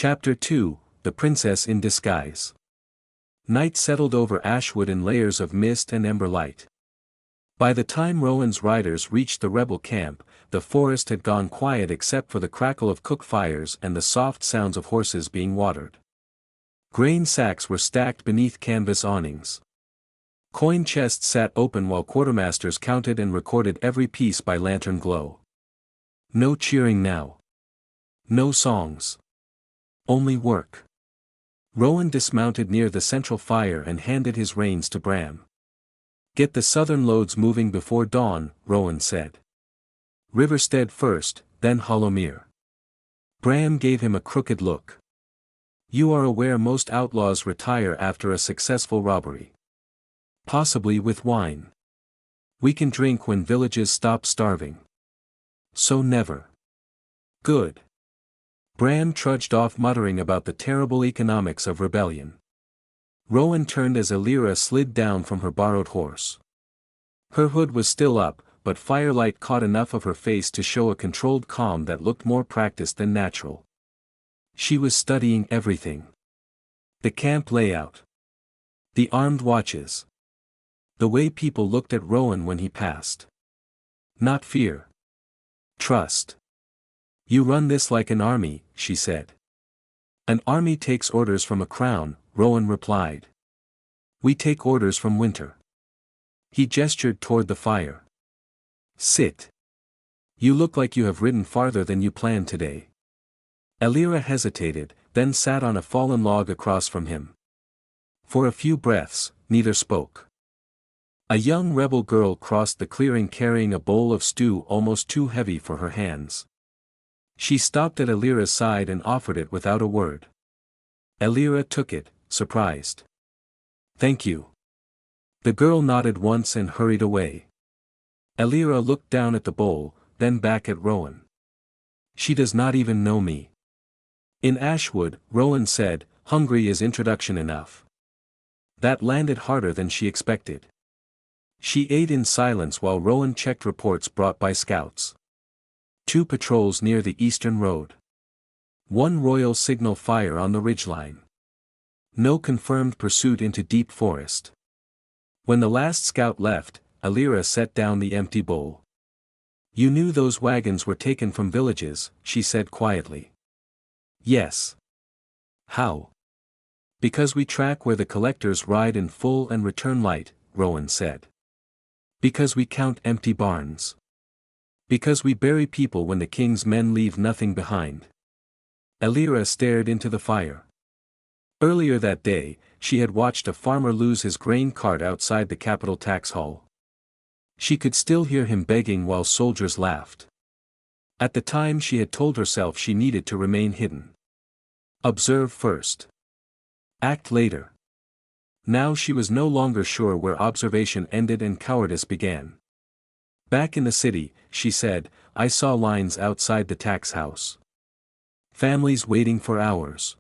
Chapter 2, The Princess in Disguise. Night settled over Ashwood in layers of mist and ember light. By the time Rowan's riders reached the rebel camp, the forest had gone quiet except for the crackle of cook fires and the soft sounds of horses being watered. Grain sacks were stacked beneath canvas awnings. Coin chests sat open while quartermasters counted and recorded every piece by lantern glow. No cheering now. No songs. Only work. Rowan dismounted near the central fire and handed his reins to Bram. "Get the southern loads moving before dawn," Rowan said. "Riverstead first, then Hollowmere." Bram gave him a crooked look. "You are aware most outlaws retire after a successful robbery. Possibly with wine. We can drink when villages stop starving. So never." "Good." Bram trudged off muttering about the terrible economics of rebellion. Rowan turned as Elira slid down from her borrowed horse. Her hood was still up, but firelight caught enough of her face to show a controlled calm that looked more practiced than natural. She was studying everything. The camp layout. The armed watches. The way people looked at Rowan when he passed. Not fear. Trust. "You run this like an army," she said. "An army takes orders from a crown," Rowan replied. "We take orders from winter." He gestured toward the fire. "Sit. You look like you have ridden farther than you planned today." Elira hesitated, then sat on a fallen log across from him. For a few breaths, neither spoke. A young rebel girl crossed the clearing carrying a bowl of stew almost too heavy for her hands. She stopped at Elira's side and offered it without a word. Elira took it, surprised. "Thank you." The girl nodded once and hurried away. Elira looked down at the bowl, then back at Rowan. "She does not even know me." In Ashwood, Rowan said, "Hungry is introduction enough." That landed harder than she expected. She ate in silence while Rowan checked reports brought by scouts. 2 patrols near the eastern road. 1 royal signal fire on the ridgeline. No confirmed pursuit into deep forest. When the last scout left, Elira set down the empty bowl. "You knew those wagons were taken from villages," she said quietly. "Yes." "How?" "Because we track where the collectors ride in full and return light," Rowan said. "Because we count empty barns. Because we bury people when the king's men leave nothing behind." Elira stared into the fire. Earlier that day, she had watched a farmer lose his grain cart outside the capital tax hall. She could still hear him begging while soldiers laughed. At the time she had told herself she needed to remain hidden. Observe first. Act later. Now she was no longer sure where observation ended and cowardice began. "Back in the city," she said, "I saw lines outside the tax house. Families waiting for hours.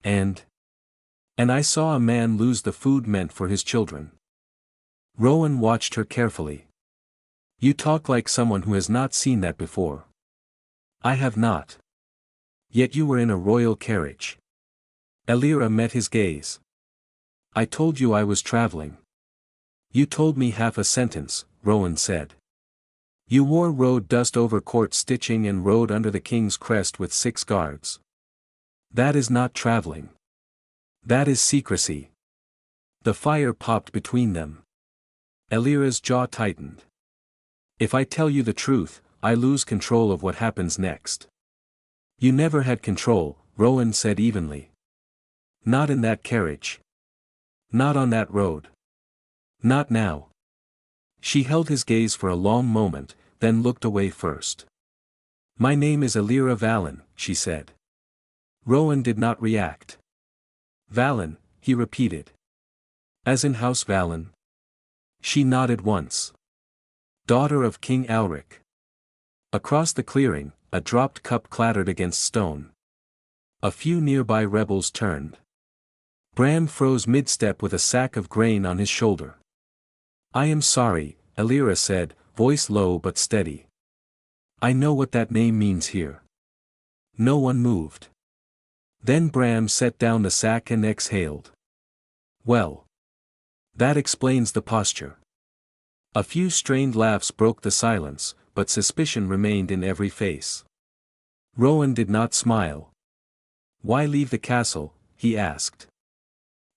And I saw a man lose the food meant for his children." Rowan watched her carefully. "You talk like someone who has not seen that before." "I have not." "Yet you were in a royal carriage." Elira met his gaze. "I told you I was traveling." "You told me half a sentence," Rowan said. "You wore road dust over court stitching and rode under the king's crest with 6 guards. That is not traveling. That is secrecy." The fire popped between them. Elira's jaw tightened. "If I tell you the truth, I lose control of what happens next." "You never had control," Rowan said evenly. "Not in that carriage. Not on that road. Not now." She held his gaze for a long moment, then looked away first. "My name is Elira Vallon," she said. Rowan did not react. "Vallon," he repeated. "As in House Vallon?" She nodded once. "Daughter of King Alric." Across the clearing, a dropped cup clattered against stone. A few nearby rebels turned. Bram froze mid-step with a sack of grain on his shoulder. "I am sorry," Elira said, voice low but steady. "I know what that name means here." No one moved. Then Bram set down the sack and exhaled. Well. That explains the posture. A few strained laughs broke the silence, but suspicion remained in every face. Rowan did not smile. Why leave the castle? He asked.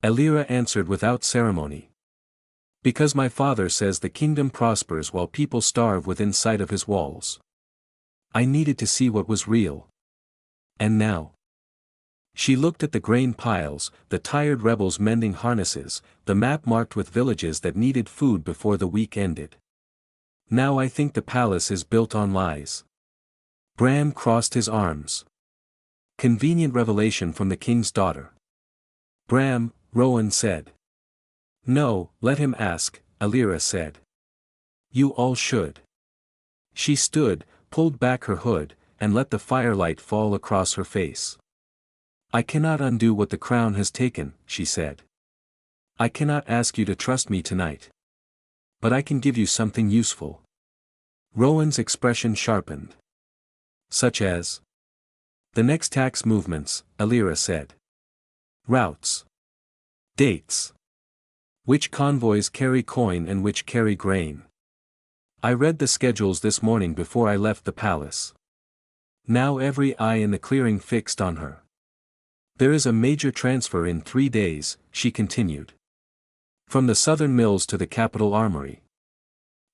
Elira answered without ceremony. Because my father says the kingdom prospers while people starve within sight of his walls. I needed to see what was real. And now? She looked at the grain piles, the tired rebels mending harnesses, the map marked with villages that needed food before the week ended. Now I think the palace is built on lies. Bram crossed his arms. Convenient revelation from the king's daughter. Bram, Rowan said. No, let him ask, Elira said. You all should. She stood, pulled back her hood, and let the firelight fall across her face. I cannot undo what the crown has taken, she said. I cannot ask you to trust me tonight. But I can give you something useful. Rowan's expression sharpened. Such as? The next tax movements, Elira said. Routes. Dates. Which convoys carry coin and which carry grain. I read the schedules this morning before I left the palace. Now every eye in the clearing fixed on her. There is a major transfer in 3 days, she continued. From the southern mills to the capital armory.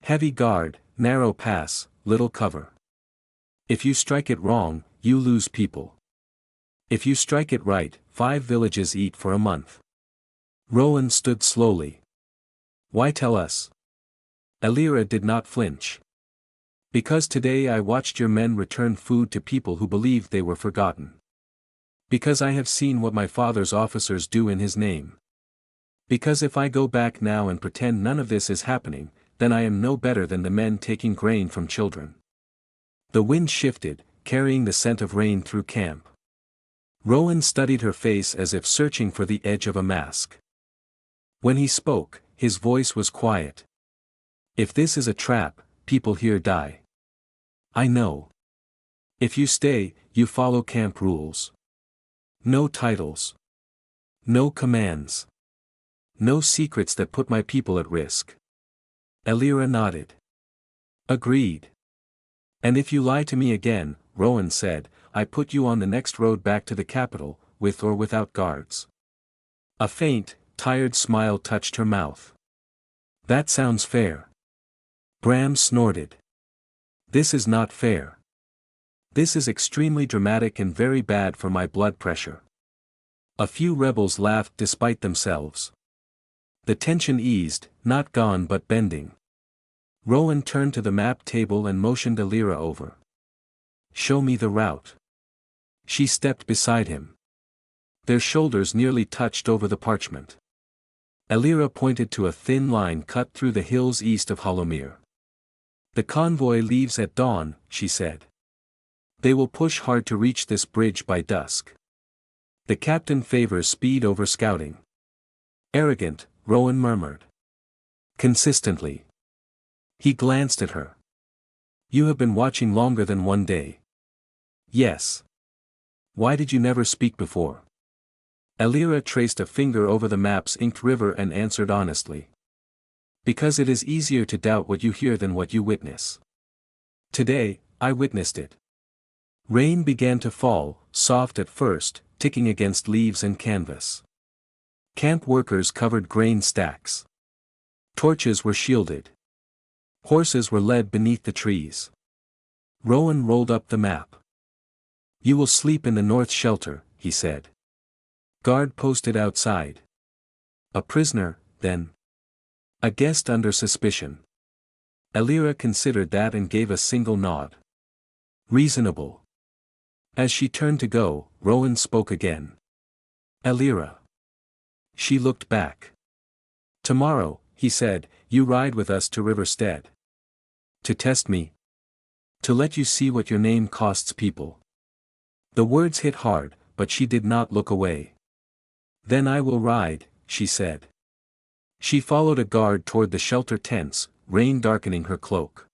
Heavy guard, narrow pass, little cover. If you strike it wrong, you lose people. If you strike it right, 5 villages eat for a month. Rowan stood slowly. Why tell us? Elira did not flinch. Because today I watched your men return food to people who believed they were forgotten. Because I have seen what my father's officers do in his name. Because if I go back now and pretend none of this is happening, then I am no better than the men taking grain from children. The wind shifted, carrying the scent of rain through camp. Rowan studied her face as if searching for the edge of a mask. When he spoke, his voice was quiet. If this is a trap, people here die. I know. If you stay, you follow camp rules. No titles. No commands. No secrets that put my people at risk. Elira nodded. Agreed. And if you lie to me again, Rowan said, I put you on the next road back to the capital, with or without guards. A faint, tired smile touched her mouth. That sounds fair. Bram snorted. This is not fair. This is extremely dramatic and very bad for my blood pressure. A few rebels laughed despite themselves. The tension eased, not gone but bending. Rowan turned to the map table and motioned Elira over. Show me the route. She stepped beside him. Their shoulders nearly touched over the parchment. Elira pointed to a thin line cut through the hills east of Hollowmere. The convoy leaves at dawn, she said. They will push hard to reach this bridge by dusk. The captain favors speed over scouting. Arrogant, Rowan murmured. Consistently. He glanced at her. You have been watching longer than 1 day. Yes. Why did you never speak before? Elira traced a finger over the map's inked river and answered honestly. Because it is easier to doubt what you hear than what you witness. Today, I witnessed it. Rain began to fall, soft at first, ticking against leaves and canvas. Camp workers covered grain stacks. Torches were shielded. Horses were led beneath the trees. Rowan rolled up the map. You will sleep in the north shelter, he said. Guard posted outside. A prisoner, then. A guest under suspicion. Elira considered that and gave a single nod. Reasonable. As she turned to go, Rowan spoke again. Elira. She looked back. Tomorrow, he said, you ride with us to Riverstead. To test me. To let you see what your name costs people. The words hit hard, but she did not look away. Then I will ride, she said. She followed a guard toward the shelter tents, rain darkening her cloak.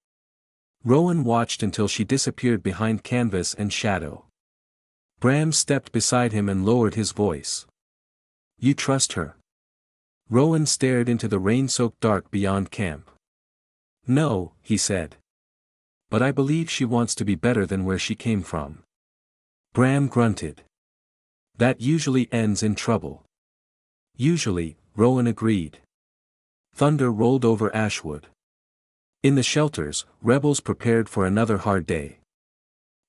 Rowan watched until she disappeared behind canvas and shadow. Bram stepped beside him and lowered his voice. You trust her? Rowan stared into the rain-soaked dark beyond camp. No, he said. But I believe she wants to be better than where she came from. Bram grunted. That usually ends in trouble. Usually, Rowan agreed. Thunder rolled over Ashwood. In the shelters, rebels prepared for another hard day.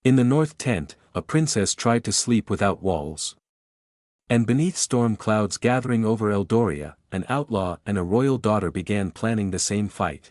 In the north tent, a princess tried to sleep without walls. And beneath storm clouds gathering over Eldoria, an outlaw and a royal daughter began planning the same fight.